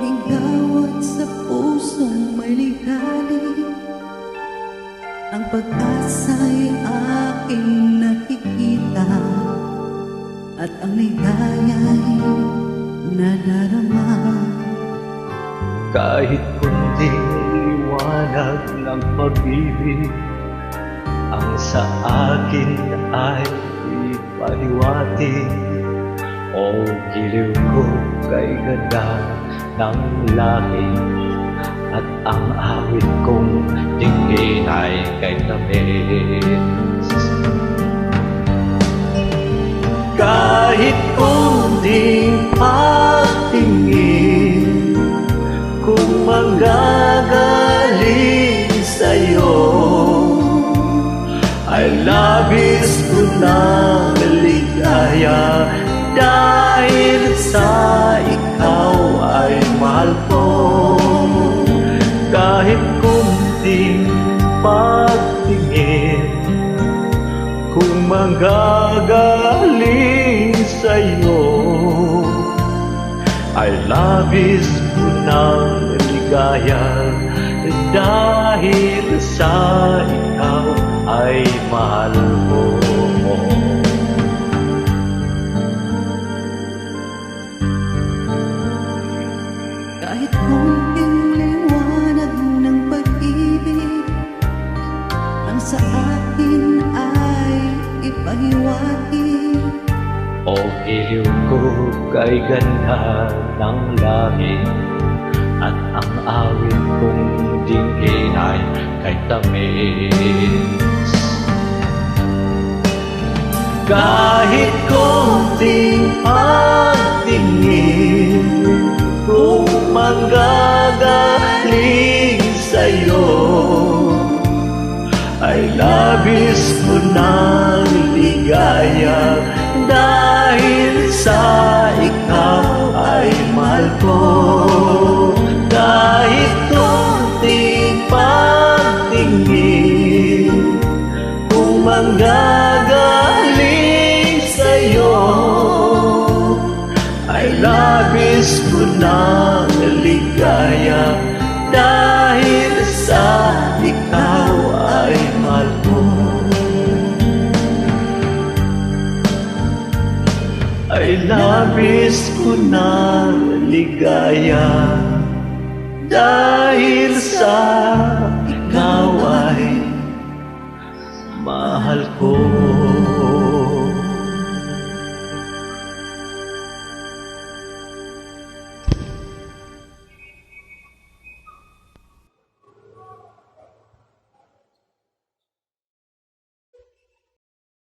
Igawad sa pusong may ligali, ang pag-asa'y aking nakikita, at ang ligaya'y nadarama. Kahit kunting liwanag ng pag-ibig ang sa akin ay ipaliwating, o giliw ko kay ganda ng langit, at ang awit kong tingin ay kay tamis. Kahit kunting pagtingin kung manggagaling sa'yo, ay labis ko ng ligaya, dahil sa ikaw ay mahal ko. Kahit kunting pagtingin kung manggagaling sa'yo, ay labis ko ng ligaya, dahil sa ikaw ay mahal ko. Kahit kunting liwanag ng pag-ibig ang sa akin ay ipahiwatig, o giliw ko kay ganda ng langit, at ang awit kong dinggin ay kay tamis. Kahit konting pagtingin kung manggagaling sa'yo, ay labis ko ng ligaya, dahil sa ikaw ay mahal ko. Kahit kunting pagtingin kung manggagaling sa'yo, ay labis ko ng ligaya, dahil sa ikaw ay mahal ko. Ay labis ko ng ligaya, dahil sa